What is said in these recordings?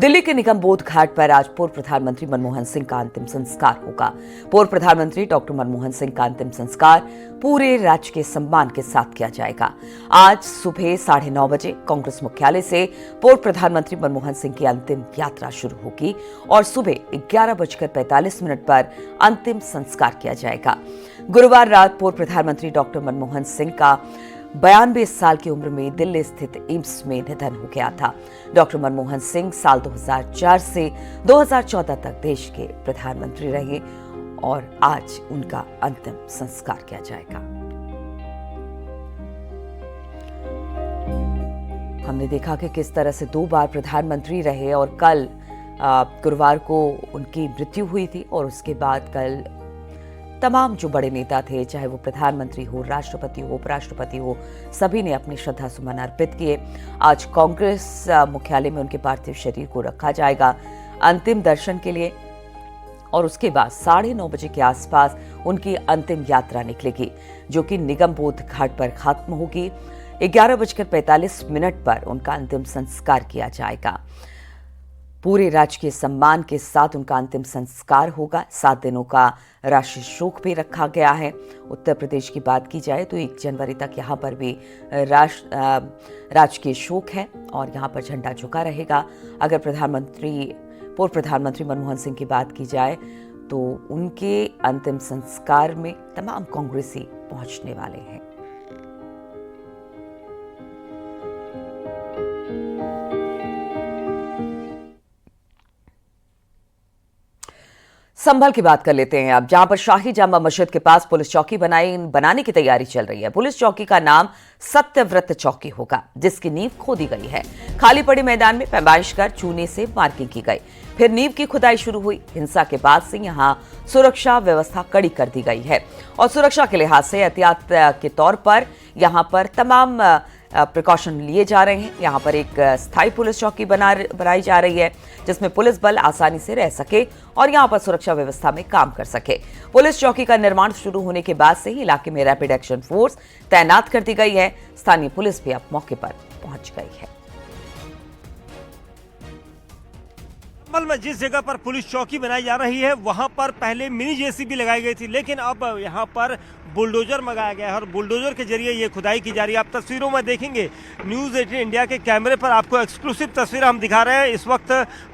दिल्ली के निगमबोध घाट पर आज पूर्व प्रधानमंत्री मनमोहन सिंह का अंतिम संस्कार होगा। पूर्व प्रधानमंत्री डॉक्टर मनमोहन सिंह का अंतिम संस्कार पूरे राजकीय सम्मान के साथ किया जाएगा। आज सुबह 9:30 बजे कांग्रेस मुख्यालय से पूर्व प्रधानमंत्री मनमोहन सिंह की अंतिम यात्रा शुरू होगी और सुबह 11:45 पर अंतिम संस्कार किया जाएगा। गुरुवार रात पूर्व प्रधानमंत्री डॉक्टर मनमोहन सिंह का 92 साल की उम्र में दिल्ली स्थित एम्स में निधन हो गया था। डॉक्टर मनमोहन सिंह साल 2004 से 2014 तक देश के प्रधानमंत्री रहे और आज उनका अंतिम संस्कार किया जाएगा। हमने देखा कि किस तरह से 2 बार प्रधानमंत्री रहे और कल गुरुवार को उनकी मृत्यु हुई थी और उसके बाद कल तमाम जो बड़े नेता थे, चाहे वो प्रधानमंत्री हो, राष्ट्रपति हो, उपराष्ट्रपति हो, सभी ने अपने श्रद्धा सुमन अर्पित किए। आज कांग्रेस मुख्यालय में उनके पार्थिव शरीर को रखा जाएगा अंतिम दर्शन के लिए और उसके बाद 9:30 बजे के आसपास उनकी अंतिम यात्रा निकलेगी, जो कि निगमबोध घाट पर खत्म होगी। 11:45 पर उनका अंतिम संस्कार किया जाएगा। पूरे राजकीय सम्मान के साथ उनका अंतिम संस्कार होगा। 7 दिनों का राष्ट्रीय शोक भी रखा गया है। उत्तर प्रदेश की बात की जाए तो 1 जनवरी तक यहाँ पर भी राजकीय शोक है और यहाँ पर झंडा झुका रहेगा। अगर पूर्व प्रधानमंत्री मनमोहन सिंह की बात की जाए तो उनके अंतिम संस्कार में तमाम कांग्रेसी पहुंचने वाले हैं। संभल की बात कर लेते हैं अब, जहां पर शाही जामा मस्जिद के पास पुलिस चौकी बनाने की तैयारी चल रही है। पुलिस चौकी का नाम सत्यव्रत चौकी होगा, जिसकी नींव खोदी गई है। खाली पड़े मैदान में पैमाइश कर चूने से मार्किंग की गई, फिर नींव की खुदाई शुरू हुई। हिंसा के बाद से यहां सुरक्षा व्यवस्था कड़ी कर दी गई है और सुरक्षा के लिहाज से एहतियात के तौर पर यहां पर तमाम प्रिकॉशन लिए जा रहे हैं। यहाँ पर एक स्थायी पुलिस चौकी बनाई जा रही है, जिसमें पुलिस बल आसानी से रह सके और यहाँ पर सुरक्षा व्यवस्था में काम कर सके। पुलिस चौकी का निर्माण शुरू होने के बाद से ही इलाके में रैपिड एक्शन फोर्स तैनात कर दी गई है। स्थानीय पुलिस भी अब मौके पर पहुंच गई है। संभल में जिस जगह पर पुलिस चौकी बनाई जा रही है वहां पर पहले मिनी जेसीबी लगाई गई थी, लेकिन अब यहां पर बुलडोजर मंगाया गया है और बुलडोजर के जरिए ये खुदाई की जा रही है। आप तस्वीरों में देखेंगे, न्यूज़ 18 इंडिया के कैमरे पर आपको एक्सक्लूसिव तस्वीर हम दिखा रहे हैं। इस वक्त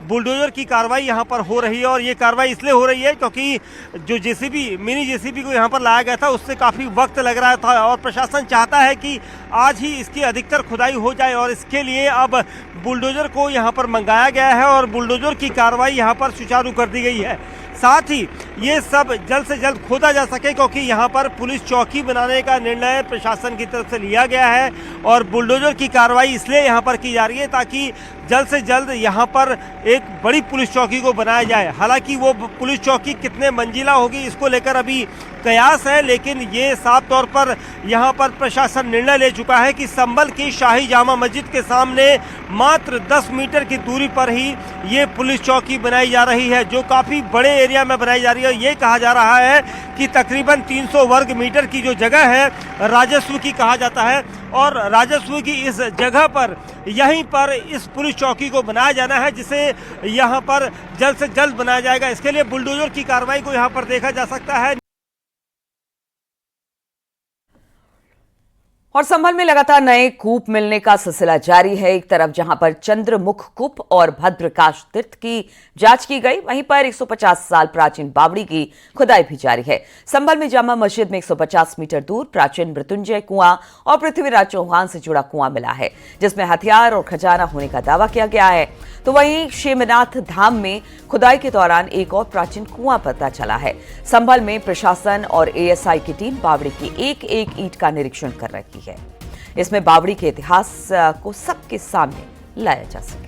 बुलडोजर की कार्रवाई यहाँ पर हो रही है और ये कार्रवाई इसलिए हो रही है क्योंकि जो जेसीबी मिनी जेसीबी को यहाँ पर लाया गया था उससे काफ़ी वक्त लग रहा था और प्रशासन चाहता है कि आज ही इसकी अधिकतर खुदाई हो जाए और इसके लिए अब बुलडोजर को यहाँ पर मंगाया गया है और बुलडोजर की कार्रवाई यहाँ पर सुचारू कर दी गई है। साथ ही ये सब जल्द से जल्द खोदा जा सके, क्योंकि यहाँ पर पुलिस चौकी बनाने का निर्णय प्रशासन की तरफ से लिया गया है और बुलडोजर की कार्रवाई इसलिए यहाँ पर की जा रही है ताकि जल्द से जल्द यहाँ पर एक बड़ी पुलिस चौकी को बनाया जाए। हालांकि वो पुलिस चौकी कितने मंजिला होगी इसको लेकर अभी कयास है, लेकिन ये साफ तौर पर यहाँ पर प्रशासन निर्णय ले चुका है कि संभल की शाही जामा मस्जिद के सामने मात्र 10 मीटर की दूरी पर ही ये पुलिस चौकी बनाई जा रही है, जो काफ़ी बड़े एरिया में बनाई जा रही है। ये कहा जा रहा है कि तकरीबन 300 वर्ग मीटर की जो जगह है राजस्व की कहा जाता है और राजस्व की इस जगह पर यहीं पर इस पुलिस चौकी को बनाया जाना है, जिसे यहाँ पर जल्द से जल्द बनाया जाएगा। इसके लिए बुलडोजर की कार्रवाई को यहाँ पर देखा जा सकता है। और संभल में लगातार नए कूप मिलने का सिलसिला जारी है। एक तरफ जहां पर चंद्रमुख कूप और भद्रकाश तीर्थ की जांच की गई, वहीं पर 150 साल प्राचीन बावड़ी की खुदाई भी जारी है। संभल में जामा मस्जिद में 150 मीटर दूर प्राचीन मृत्युंजय कुआं और पृथ्वीराज चौहान से जुड़ा कुआं मिला है, जिसमें हथियार और खजाना होने का दावा किया गया है। तो वहीं शेमनाथ धाम में खुदाई के दौरान एक और प्राचीन कुआं पता चला है। संभल में प्रशासन और एएसआई की टीम बावड़ी की एक एक ईंट का निरीक्षण कर रही है। इसमें बावड़ी के इतिहास को सबके सामने लाया जा सके।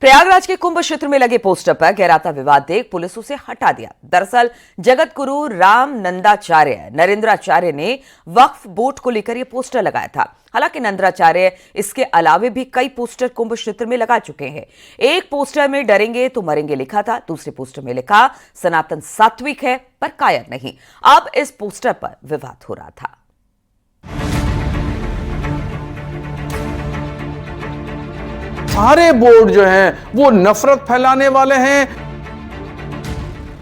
प्रयागराज के कुंभ क्षेत्र में लगे पोस्टर पर गहराता विवाद देख पुलिस उसे हटा दिया। दरअसल जगत गुरु राम नंदाचार्य नरेंद्राचार्य ने वक्फ बोर्ड को लेकर यह पोस्टर लगाया था। हालांकि नंद्राचार्य इसके अलावे भी कई पोस्टर कुंभ क्षेत्र में लगा चुके हैं। एक पोस्टर में डरेंगे तो मरेंगे लिखा था, दूसरे पोस्टर में लिखा सनातन सात्विक है पर कायर नहीं। अब इस पोस्टर पर विवाद हो रहा था। सारे बोर्ड जो हैं वो नफरत फैलाने वाले हैं।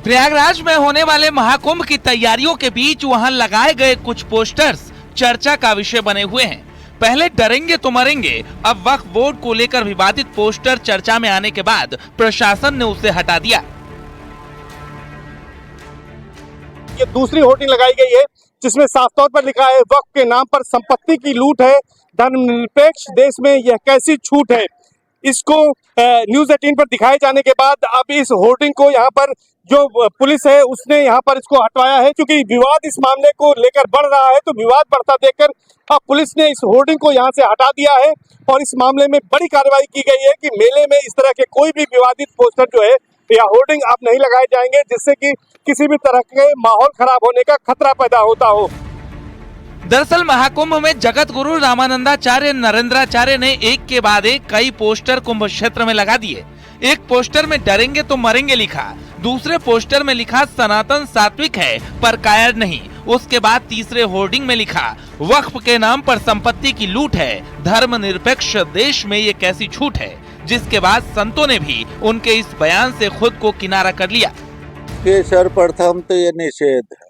प्रयागराज में होने वाले महाकुंभ की तैयारियों के बीच वहां लगाए गए कुछ पोस्टर्स चर्चा का विषय बने हुए हैं। पहले डरेंगे तो मरेंगे, अब वक्फ बोर्ड को लेकर विवादित पोस्टर चर्चा में आने के बाद प्रशासन ने उसे हटा दिया। ये दूसरी होर्डिंग लगाई गई है जिसमें साफ तौर पर लिखा है वक्फ के नाम पर संपत्ति की लूट है, धर्मनिरपेक्ष देश में यह कैसी छूट है। इसको न्यूज़ 18 पर दिखाए जाने के बाद अब इस होर्डिंग को यहाँ पर जो पुलिस है उसने यहाँ पर इसको हटवाया है, क्योंकि विवाद इस मामले को लेकर बढ़ रहा है। तो विवाद बढ़ता देखकर अब पुलिस ने इस होर्डिंग को यहाँ से हटा दिया है और इस मामले में बड़ी कार्रवाई की गई है कि मेले में इस तरह के कोई भी विवादित पोस्टर जो है या होर्डिंग अब नहीं लगाए जाएंगे, जिससे कि किसी भी तरह के माहौल खराब होने का खतरा पैदा होता हो। दरअसल महाकुंभ में जगत गुरु रामानंदाचार्य नरेंद्राचार्य ने एक के बाद एक कई पोस्टर कुंभ क्षेत्र में लगा दिए। एक पोस्टर में डरेंगे तो मरेंगे लिखा, दूसरे पोस्टर में लिखा सनातन सात्विक है पर कायर नहीं। उसके बाद तीसरे होर्डिंग में लिखा वक्फ के नाम पर संपत्ति की लूट है, धर्मनिरपेक्ष देश में ये कैसी छूट है। जिसके बाद संतों ने भी उनके इस बयान से खुद को किनारा कर लिया। कि सर्वप्रथम तो ये निषेध है,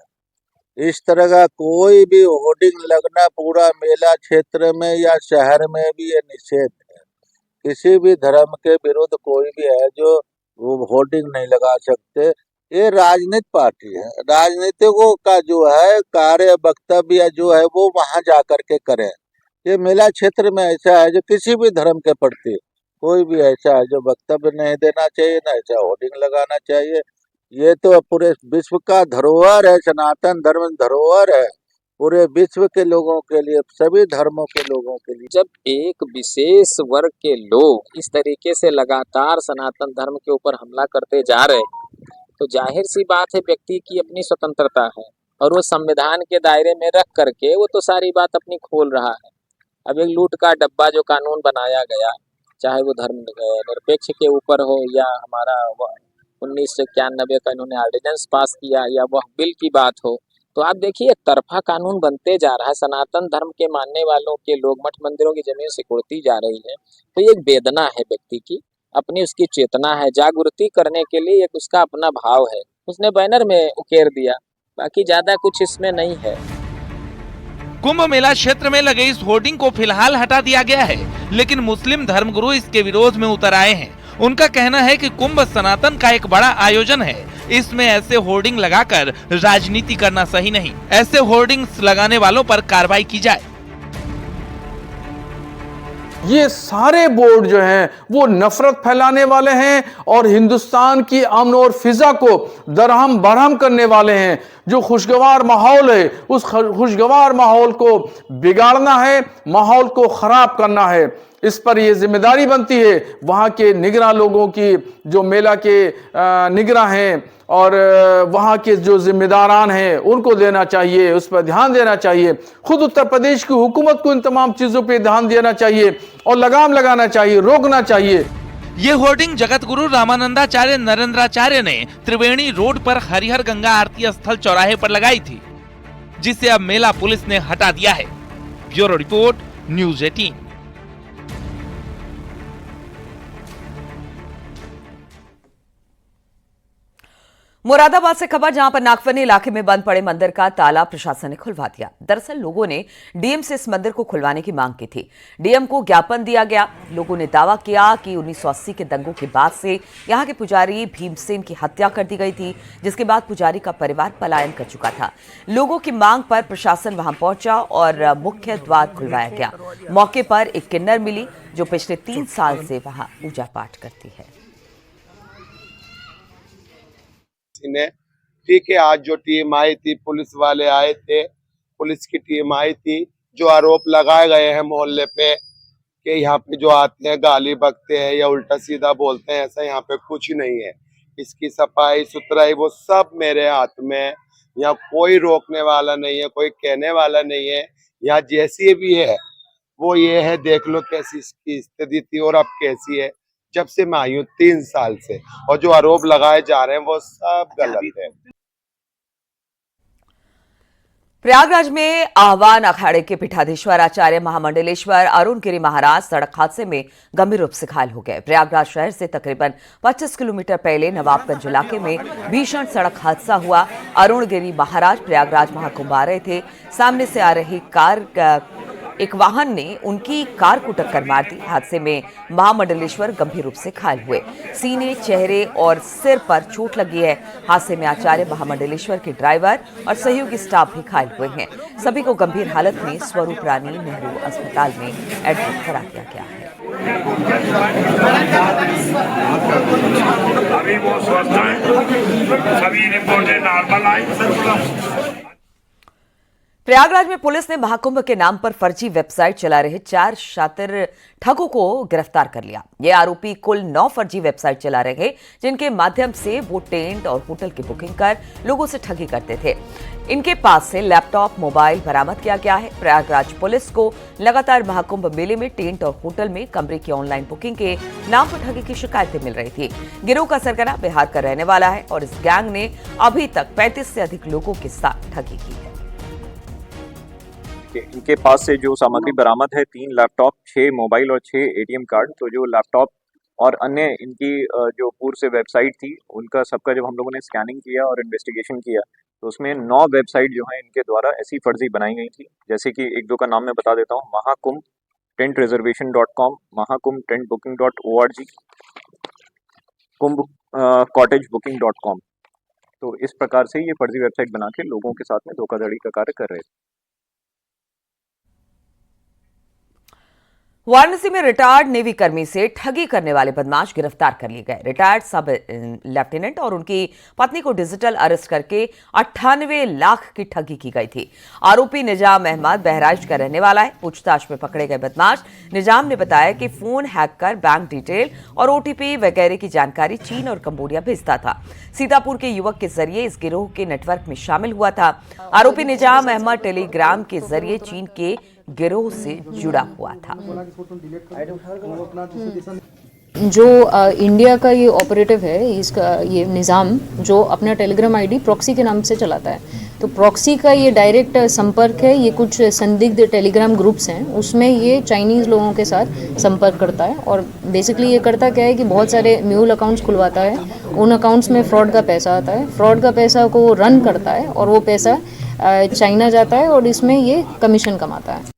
इस तरह का कोई भी होर्डिंग लगना पूरा मेला क्षेत्र में या शहर में भी ये निषेध है। किसी भी धर्म के विरुद्ध कोई भी है जो वो होर्डिंग नहीं लगा सकते। ये राजनीतिक पार्टी है, राजनीतिकों का जो है कार्य वक्तव्य जो है वो वहां जा कर के करें। ये मेला क्षेत्र में ऐसा है जो किसी भी धर्म के प्रति कोई भी ऐसा है जो वक्तव्य नहीं देना चाहिए, ना ऐसा होर्डिंग लगाना चाहिए। ये तो पूरे विश्व का धरोहर है, सनातन धर्म धरोहर है पूरे विश्व के लोगों के लिए, सभी धर्मों के लोगों के लिए। जब एक विशेष वर्ग के लोग इस तरीके से लगातार सनातन धर्म के ऊपर हमला करते जा रहे हैं, तो जाहिर सी बात है व्यक्ति की अपनी स्वतंत्रता है और वो संविधान के दायरे में रख करके वो तो सारी बात अपनी खोल रहा है। अब एक लूट का डब्बा जो कानून बनाया गया, चाहे वो धर्म निरपेक्ष के ऊपर हो या हमारा 1991 का इन्होंने ऑर्डिनेंस पास किया या वह बिल की बात हो, तो आप देखिए एक तरफा कानून बनते जा रहा है। सनातन धर्म के मानने वालों के लोग मठ मंदिरों की जमीन सिकुड़ती जा रही है। तो ये एक वेदना है व्यक्ति की, अपनी उसकी चेतना है, जागृति करने के लिए एक उसका अपना भाव है, उसने बैनर में उकेर दिया, बाकी ज्यादा कुछ इसमें नहीं है। कुंभ मेला क्षेत्र में लगे इस होर्डिंग को फिलहाल हटा दिया गया है, लेकिन मुस्लिम धर्मगुरु इसके विरोध में उतर आए हैं। उनका कहना है कि कुंभ सनातन का एक बड़ा आयोजन है, इसमें ऐसे होर्डिंग लगाकर राजनीति करना सही नहीं। ऐसे होर्डिंग्स लगाने वालों पर कार्रवाई की जाए। ये सारे बोर्ड जो हैं वो नफरत फैलाने वाले हैं और हिंदुस्तान की अमन और फिजा को दरहम बरहम करने वाले हैं। जो खुशगवार माहौल है उस खुशगवार माहौल को बिगाड़ना है, माहौल को खराब करना है। इस पर यह जिम्मेदारी बनती है वहाँ के निगरां लोगों की, जो मेला के निगरां हैं और वहाँ के जो जिम्मेदारान हैं उनको देना चाहिए, उस पर ध्यान देना चाहिए। खुद उत्तर प्रदेश की हुकूमत को इन तमाम चीज़ों पे ध्यान देना चाहिए और लगाम लगाना चाहिए, रोकना चाहिए। ये होर्डिंग जगत गुरु रामानंदाचार्य नरेंद्राचार्य ने त्रिवेणी रोड पर हरिहर गंगा आरती स्थल चौराहे पर लगाई थी, जिसे अब मेला पुलिस ने हटा दिया है। Bureau report, news 18। मुरादाबाद से खबर, जहां पर नागफनी इलाके में बंद पड़े मंदिर का ताला प्रशासन ने खुलवा दिया। दरअसल लोगों ने डीएम से इस मंदिर को खुलवाने की मांग की थी। डीएम को ज्ञापन दिया गया। लोगों ने दावा किया कि 1980 के दंगों के बाद से यहां के पुजारी भीमसेन की हत्या कर दी गई थी, जिसके बाद पुजारी का परिवार पलायन कर चुका था। लोगों की मांग पर प्रशासन वहां पहुंचा और मुख्य द्वार खुलवाया गया। मौके पर एक किन्नर मिली जो पिछले 3 साल से वहां पूजा पाठ करती है। ठीक है, आज जो टीम आई थी, पुलिस वाले आए थे, पुलिस की टीम आई थी। जो आरोप लगाए गए हैं मोहल्ले पे कि यहाँ पे जो आते हैं गाली बकते हैं या उल्टा सीधा बोलते हैं, ऐसा यहाँ पे कुछ नहीं है। इसकी सफाई सुथराई वो सब मेरे हाथ में है। यहाँ कोई रोकने वाला नहीं है, कोई कहने वाला नहीं है। यहाँ जैसी भी है वो ये है, देख लो कैसी इसकी स्थिति थी और अब कैसी है। जब से मैं आई हूँ 3 साल से, और जो आरोप लगाए जा रहे हैं वो सब गलत है। प्रयागराज में आह्वान अखाड़े के पीठाधीश्वर आचार्य महामंडलेश्वर अरुण गिरी महाराज सड़क हादसे में गंभीर रूप से घायल हो गए। प्रयागराज शहर से तकरीबन 25 किलोमीटर पहले नवाबगंज इलाके में भीषण सड़क हादसा हुआ। अरुण गिरी महाराज प्रयागराज महाकुंभ आ रहे थे। सामने से आ रही एक वाहन ने उनकी कार को टक्कर मार दी। हादसे में महामंडलेश्वर गंभीर रूप से घायल हुए। सीने, चेहरे और सिर पर चोट लगी है। हादसे में आचार्य महामंडलेश्वर के ड्राइवर और सहयोगी स्टाफ भी घायल हुए हैं। सभी को गंभीर हालत में स्वरूप रानी नेहरू अस्पताल में एडमिट करा दिया गया है। अभी वो स्वस्थ हैं, सभी रिपोर्टें नॉर्मल आई। प्रयागराज में पुलिस ने महाकुंभ के नाम पर फर्जी वेबसाइट चला रहे 4 शातिर ठगों को गिरफ्तार कर लिया। ये आरोपी कुल 9 फर्जी वेबसाइट चला रहे हैं, जिनके माध्यम से वो टेंट और होटल की बुकिंग कर लोगों से ठगी करते थे। इनके पास से लैपटॉप, मोबाइल बरामद किया गया है। प्रयागराज पुलिस को लगातार महाकुंभ मेले में टेंट और होटल में कमरे की ऑनलाइन बुकिंग के नाम पर ठगी की शिकायतें मिल रही थी। गिरोह का सरगना बिहार का रहने वाला है और इस गैंग ने अभी तक 35 से अधिक लोगों के साथ ठगी की है। इनके पास से जो सामग्री बरामद है 3 लैपटॉप, 6 मोबाइल और 6 एटीएम कार्ड। तो जो लैपटॉप और अन्य इनकी जो पूर्व से वेबसाइट थी, उनका सबका जब हम लोगों ने स्कैनिंग किया और इन्वेस्टिगेशन किया तो उसमें 9 वेबसाइट जो है इनके द्वारा ऐसी फर्जी बनाई गई थी। जैसे कि 1-2 का नाम मैं बता देता हूँ। Mahakumbh tent reservation.com, Mahakumbh tent booking.org, कुंभ कॉटेज booking.com। तो इस प्रकार से ये फर्जी वेबसाइट बना के लोगों के साथ में धोखाधड़ी का कार्य कर रहे थे। वाराणसी में रिटायर्ड नेवी कर्मी से ठगी करने वाले बदमाश गिरफ्तार कर लिए गए। रिटायर्ड सब लेफ्टिनेंट और उनकी पत्नी को डिजिटल अरेस्ट करके 98 लाख की ठगी की गई थी। आरोपी निजाम अहमद बहराइच का रहने वाला है। पूछताछ में पकड़े गए बदमाश निजाम ने बताया कि फोन हैक कर बैंक डिटेल और ओटीपी वगैरह की जानकारी चीन और कंबोडिया भेजता था। सीतापुर के युवक के जरिए इस गिरोह के नेटवर्क में शामिल हुआ था। आरोपी निजाम अहमद टेलीग्राम के जरिए चीन के गिरोह से जुड़ा हुआ था। जो इंडिया का ये ऑपरेटिव है, इसका ये निज़ाम जो अपना टेलीग्राम आईडी प्रॉक्सी के नाम से चलाता है। तो प्रॉक्सी का ये डायरेक्ट संपर्क है। ये कुछ संदिग्ध टेलीग्राम ग्रुप्स हैं, उसमें ये चाइनीज़ लोगों के साथ संपर्क करता है। और बेसिकली ये करता क्या है कि बहुत सारे म्यूल अकाउंट्स खुलवाता है। उन अकाउंट्स में फ्रॉड का पैसा आता है। फ्रॉड का पैसा को वो रन करता है और वो पैसा चाइना जाता है और इसमें ये कमीशन कमाता है।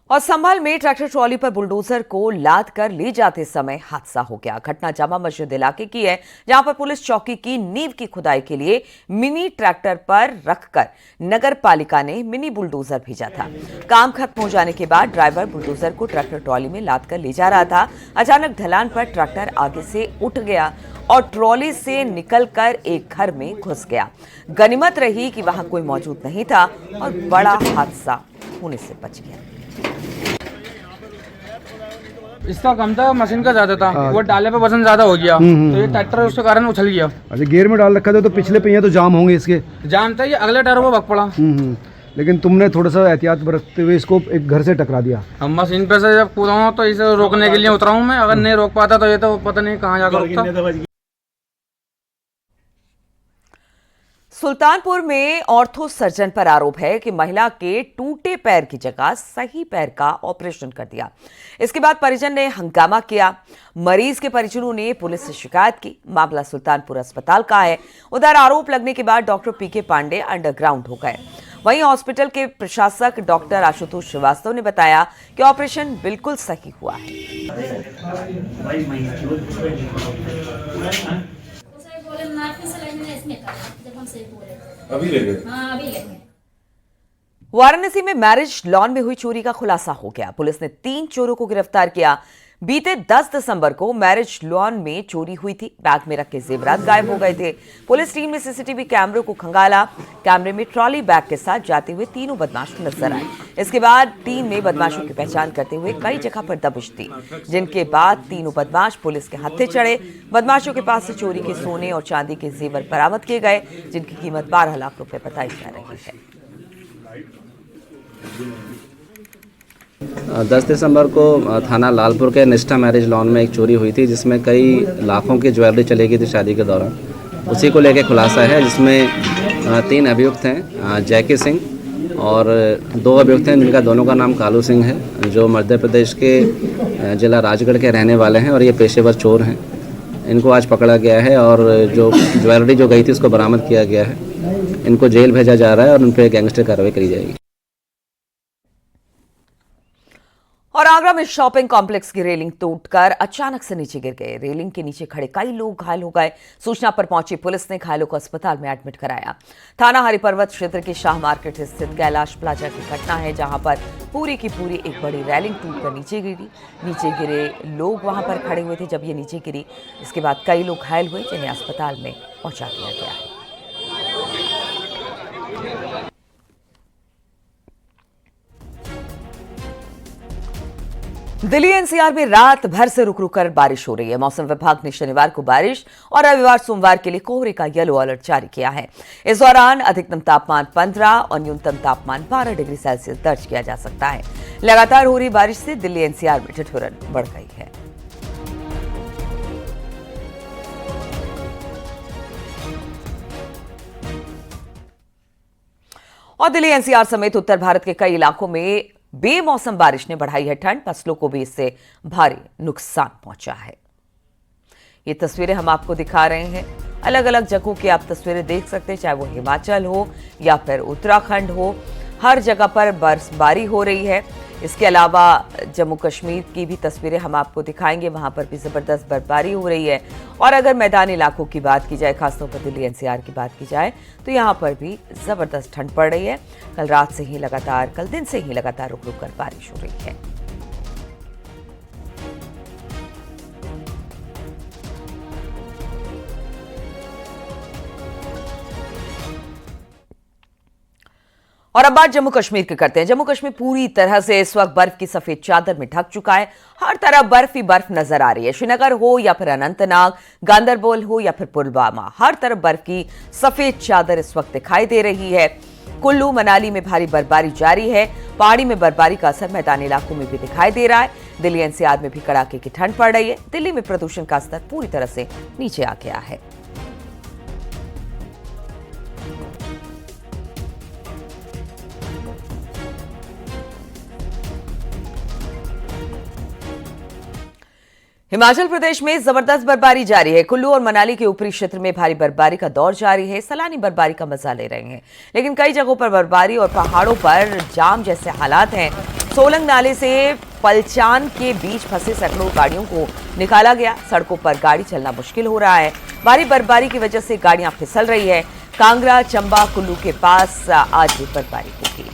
और संभल में ट्रैक्टर ट्रॉली पर बुलडोजर को लाद कर ले जाते समय हादसा हो गया। घटना जामा मस्जिद इलाके की है, जहां पर पुलिस चौकी की नींव की खुदाई के लिए मिनी ट्रैक्टर पर रखकर नगर पालिका ने मिनी बुलडोजर भेजा था। काम खत्म हो जाने के बाद ड्राइवर बुलडोजर को ट्रैक्टर ट्रॉली में लाद कर ले जा रहा था। अचानक ढलान पर ट्रैक्टर आगे से उठ गया और ट्रॉली से निकलकर एक घर में घुस गया। गनीमत रही कि वहां कोई मौजूद नहीं था और बड़ा हादसा होने से बच गया। इसका कम था, मशीन का ज्यादा था। वो डाले पे वजन ज्यादा हो गया तो ये ट्रैक्टर उसके कारण उछल गया। अच्छा, गियर में डाल रखा था तो पिछले पहिए तो जाम होंगे इसके। जाम था, ये अगले टायर को भग पड़ा। लेकिन तुमने थोड़ा सा एहतियात बरतते हुए इसको एक घर से टकरा दिया। हम मशीन पे से जब कूदा हूँ तो इसे रोकने के लिए उतरा हूँ मैं। अगर नहीं रोक पाता तो ये तो पता नहीं कहाँ जाकर रुकता। सुल्तानपुर में ऑर्थो सर्जन पर आरोप है कि महिला के टूटे पैर की जगह सही पैर का ऑपरेशन कर दिया। इसके बाद परिजन ने हंगामा किया। मरीज के परिजनों ने पुलिस से शिकायत की। मामला सुल्तानपुर अस्पताल का है। उधर आरोप लगने के बाद डॉक्टर पीके पांडे अंडरग्राउंड हो गए। वहीं हॉस्पिटल के प्रशासक डॉक्टर आशुतोष श्रीवास्तव ने बताया कि ऑपरेशन बिल्कुल सही हुआ है। वाराणसी में मैरिज लॉन में हुई चोरी का खुलासा हो गया। पुलिस ने 3 चोरों को गिरफ्तार किया। बीते 10 दिसंबर को मैरिज लॉन में चोरी हुई थी। बैग में रखे जेवरात गायब हो गए थे। पुलिस टीम ने सीसीटीवी कैमरों को खंगाला। कैमरे में ट्रॉली बैग के साथ जाते हुए तीनों बदमाश नजर आए। इसके बाद टीम ने बदमाशों की पहचान करते हुए कई जगह पर दबिश दी, जिनके बाद तीनों बदमाश पुलिस के हत्थे चढ़े। बदमाशों के पास से चोरी के सोने और चांदी के जेवर बरामद किए गए, जिनकी कीमत 12 लाख रुपए बताई जा रही है। 10 दिसंबर को थाना लालपुर के निष्ठा मैरिज लॉन में एक चोरी हुई थी, जिसमें कई लाखों की ज्वेलरी चली गई थी शादी के दौरान। उसी को लेकर खुलासा है, जिसमें 3 अभियुक्त हैं, जैकी सिंह और 2 अभियुक्त हैं जिनका दोनों का नाम कालू सिंह है, जो मध्य प्रदेश के जिला राजगढ़ के रहने वाले हैं और ये पेशेवर चोर हैं। इनको आज पकड़ा गया है और जो ज्वेलरी जो गई थी उसको बरामद किया गया है। इनको जेल भेजा जा रहा है और उन पर गैंगस्टर कार्रवाई करी जाएगी। और आगरा में शॉपिंग कॉम्प्लेक्स की रेलिंग टूटकर अचानक से नीचे गिर गए। रेलिंग के नीचे खड़े कई लोग घायल हो गए। सूचना पर पहुंची पुलिस ने घायलों को अस्पताल में एडमिट कराया। थाना हरिपर्वत क्षेत्र के शाह मार्केट स्थित कैलाश प्लाजा की घटना है, जहां पर पूरी की पूरी एक बड़ी रेलिंग टूटकर नीचे गिरी। नीचे गिरे लोग वहां पर खड़े हुए थे जब ये नीचे गिरी। इसके बाद कई लोग घायल हुए, जिन्हें अस्पताल में पहुंचा दिया गया है। दिल्ली एनसीआर में रात भर से रुक रुक कर बारिश हो रही है। मौसम विभाग ने शनिवार को बारिश और रविवार सोमवार के लिए कोहरे का येलो अलर्ट जारी किया है। इस दौरान अधिकतम तापमान 15 और न्यूनतम तापमान 12 डिग्री सेल्सियस दर्ज किया जा सकता है। लगातार हो रही बारिश से दिल्ली एनसीआर में ठिठुरन बढ़ गई है। और दिल्ली एनसीआर समेत उत्तर भारत के कई इलाकों में बेमौसम बारिश ने बढ़ाई है ठंड। फसलों को भी इससे भारी नुकसान पहुंचा है। ये तस्वीरें हम आपको दिखा रहे हैं। अलग अलग जगहों की आप तस्वीरें देख सकते हैं, चाहे वो हिमाचल हो या फिर उत्तराखंड हो, हर जगह पर बर्फबारी हो रही है। इसके अलावा जम्मू कश्मीर की भी तस्वीरें हम आपको दिखाएंगे, वहां पर भी जबरदस्त बर्फबारी हो रही है। और अगर मैदानी इलाकों की बात की जाए, खासतौर पर दिल्ली एनसीआर की बात की जाए, तो यहां पर भी जबरदस्त ठंड पड़ रही है। कल दिन से ही लगातार रुक रुक कर बारिश हो रही है। और अब बात जम्मू कश्मीर की करते हैं। जम्मू कश्मीर पूरी तरह से इस वक्त बर्फ की सफेद चादर में ढक चुका है। हर तरफ बर्फ ही बर्फ नजर आ रही है। श्रीनगर हो या फिर अनंतनाग, गांदरबल हो या फिर पुलवामा, हर तरफ बर्फ की सफेद चादर इस वक्त दिखाई दे रही है। कुल्लू मनाली में भारी बर्फबारी जारी है। पहाड़ी में बर्फबारी का असर मैदानी इलाकों में भी दिखाई दे रहा है। दिल्ली एनसीआर में भी कड़ाके की ठंड पड़ रही है। दिल्ली में प्रदूषण का स्तर पूरी तरह से नीचे आ गया है। हिमाचल प्रदेश में जबरदस्त बर्फबारी जारी है। कुल्लू और मनाली के ऊपरी क्षेत्र में भारी बर्फबारी का दौर जारी है। सैलानी बर्फबारी का मजा ले रहे हैं, लेकिन कई जगहों पर बर्फबारी और पहाड़ों पर जाम जैसे हालात हैं। सोलंग नाले से पलचान के बीच फंसे सैकड़ों गाड़ियों को निकाला गया। सड़कों पर गाड़ी चलना मुश्किल हो रहा है। भारी बर्फबारी की वजह से गाड़ियां फिसल रही है। कांगड़ा, चंबा, कुल्लू के पास आज भी बर्फबारी होगी।